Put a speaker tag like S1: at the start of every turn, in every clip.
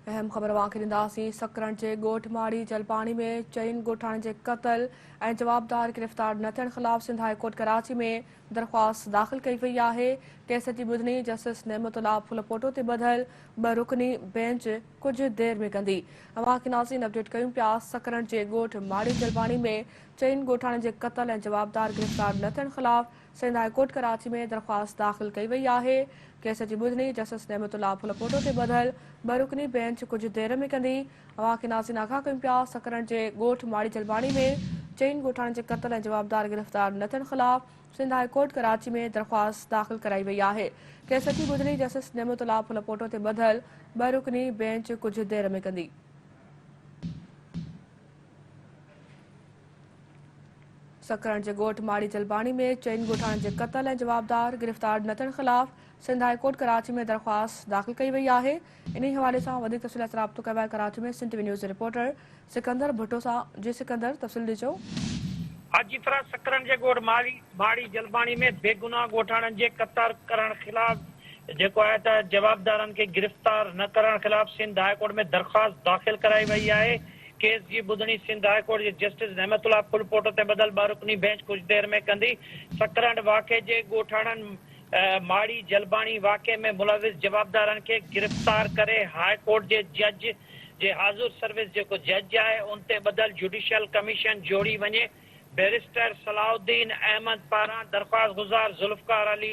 S1: अहम ख़बर वाक़ई ॾींदासीं। सकरन जे ॻोठ माड़ी जलपाणी में 4 ॻोठाणनि जे क़त्ल ऐं जवाबदार गिरफ़्तार न थियण ख़िलाफ़ सिंध हाई कोर्ट कराची में दरख़्वास्त दाख़िल कई वई आहे। केस जी ॿुधणी जस्टिस नेमतुल्लाह फुलपोटो ते ॿधल 2 रुकनी बेंच कुझु देर में कंदी। वाक़ई नाज़रीन अपडेट कयूं पिया। सकरन जे ॻोठ माड़ी जलपाणी में 4 ॻोठाणनि जे क़त्ल ऐं जवाबदार गिरफ़्तार न थियण ख़िलाफ़ सिंध हाई कोर्ट कराची में दरख़्वास्त दाख़िल कई वई आहे। केस जी ॿुधणी जस्टिस नेमतुल्लाह फुलपोटो ते ॿधल 2 रुकनी बेंच कुझु देर में कंदी। वाक़ई नाज़रीन आगाह कयूं पिया। सकरन जे ॻोठ माड़ी जलपाणी में 4 ॻोठाणनि जे क़त्ल ऐं जवाबदार गिरफ़्तार न थियण ख़िलाफ़ सिंध हाई कोर्ट कराची में दरख़्वास्त दाख़िल कराई वई आहे। केस जी ॿुधणी जस्टिस नेमतुल्लाह फुलपोटो ते ॿधल 2 रुकनी बेंच कुझु देर में कंदी। सकरन जे ॻोठ माड़ी जलपाणी में 4 ॻोठाणनि जे क़त्ल ऐं जवाबदार गिरफ़्तार न थियण ख़िलाफ़ सिंध हाई कोर्ट कराची में दरख़्वास्त दाख़िल कई वई आहे। इन हवाले सां वधीक तफ़सीलात राब्तो कयो आहे कराची में Sindh TV news reporter Sikandar Bhutto सां। जी सिकंदर, तफ़सील ॾिजो।
S2: हाजी फराज सकरन जे ॻोठ माड़ी जलपाणी में बेगुनाह ॻोठाणनि जे क़त्ल करण ख़िलाफ़ जेको आहे त जवाबदारनि खे गिरफ़्तार न करण ख़िलाफ़ सिंध हाई कोर्ट में दरख़्वास्त दाख़िल कराई वई आहे। केस जी ॿुधणी सिंध हाई कोर्ट जे जस्टिस नेमतुल्लाह फुलपोटो ते ॿधल 2 रुकनी बेंच कुझु देर में कंदी। सकरन वाक़े जे ॻोठाणनि माड़ी जलपाणी वाक़े में मुलविस जवाबदारनि खे गिरफ़्तार करे हाई कोर्ट जे जज जे हाज़ुर सर्विस जेको जज आहे उन ते ॿधल जुडिशियल कमीशन जोड़ी वञे। बैरिस्टर सलाउद्दीन अहमद पारां दरख़्वास्त गुज़ार ज़ुल्फ़कार अली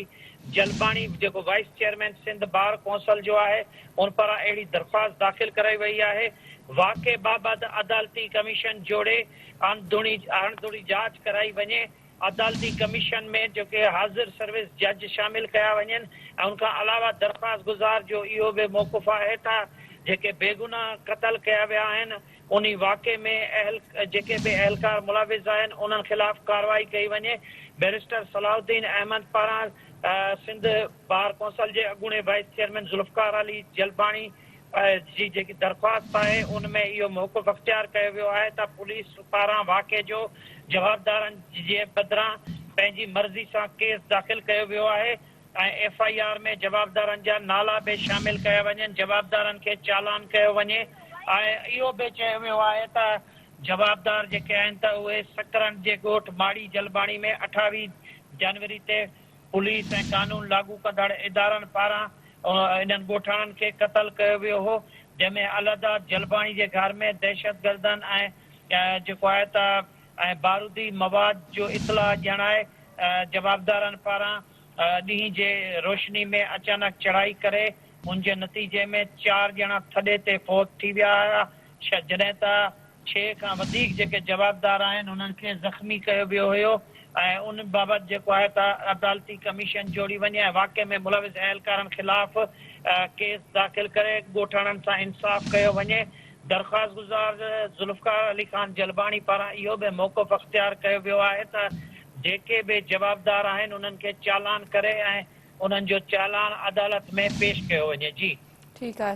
S2: जलपाणी जेको vice chairman Sindh bar council जो आहे उन पारां अहिड़ी दरख़्वास्त दाख़िल कराई वई आहे। वाक़े बाबति अदालती कमीशन जोड़े अणधुरी जांच कराई वञे। अदालती कमीशन में जेके हाज़िर सर्विस जज शामिल कया वञनि ऐं उनखां अलावा दरख़्वास्त गुज़ार जो इहो बि मौक़ुफ़ आहे त जेके बेगुनाह क़त्ल कया विया आहिनि उन वाक़े में जेके बि अहलकार मुलविस आहिनि उन्हनि ख़िलाफ़ कार्रवाई कई वञे। बैरिस्टर सलाउद्दीन अहमद पारां सिंध बार कौंसल जे अॻूणे वाइस चेयरमैन ज़ुल्फ़कार अली जलपाणी जी जेकी दरख़्वास्त आहे उनमें इहो मौक़ुफ़ अख़्तियार कयो वियो आहे त पुलिस पारां वाक़े जो जवाबदारनि जे बदिरां पंहिंजी मर्ज़ी सां केस दाख़िल कयो वियो आहे ऐं FIR में जवाबदारनि जा नाला बि शामिल कया वञनि, जवाबदारनि खे चालान कयो वञे ऐं इहो बि चयो वियो आहे त जवाबदार जेके आहिनि त उहे सकरन जे ॻोठ माड़ी जलपाणी में 28 जनवरी ते पुलिस ऐं कानून लागू कंदड़ इदारनि पारां इन्हनि ॻोठाणनि खे क़त्ल कयो वियो हो, जंहिंमें अलदा जलपाणी जे घर में दहशतगर्दनि ऐं जेको आहे त ऐं बारूदी मवाद जो इतला ॼाणाए जवाबदारनि पारां ॾींहं जे रोशनी में अचानक चढ़ाई करे उनजे नतीजे में 4 ॼणा थॾे ते फौत थी विया हुआ, जॾहिं त 6 खां वधीक जेके जवाबदार आहिनि उन्हनि खे ज़ख़्मी कयो वियो हुयो ऐं उन बाबति जेको आहे त अदालती कमीशन जोड़ी वञे ऐं वाक़े में मुलविस अहलकारनि ख़िलाफ़ केस दाख़िल करे ॻोठाणनि सां इंसाफ़ कयो वञे। दरख़्वास्त गुज़ार ज़ुल्फ़कार अली ख़ान जलपाणी पारां इहो बि मौक़ुफ़ अख़्तियार कयो वियो आहे त जेके बि जवाबदार आहिनि उन्हनि खे चालान करे ऐं उन्हनि जो चालान अदालत में पेश कयो वञे। जी
S1: ठीकु आहे।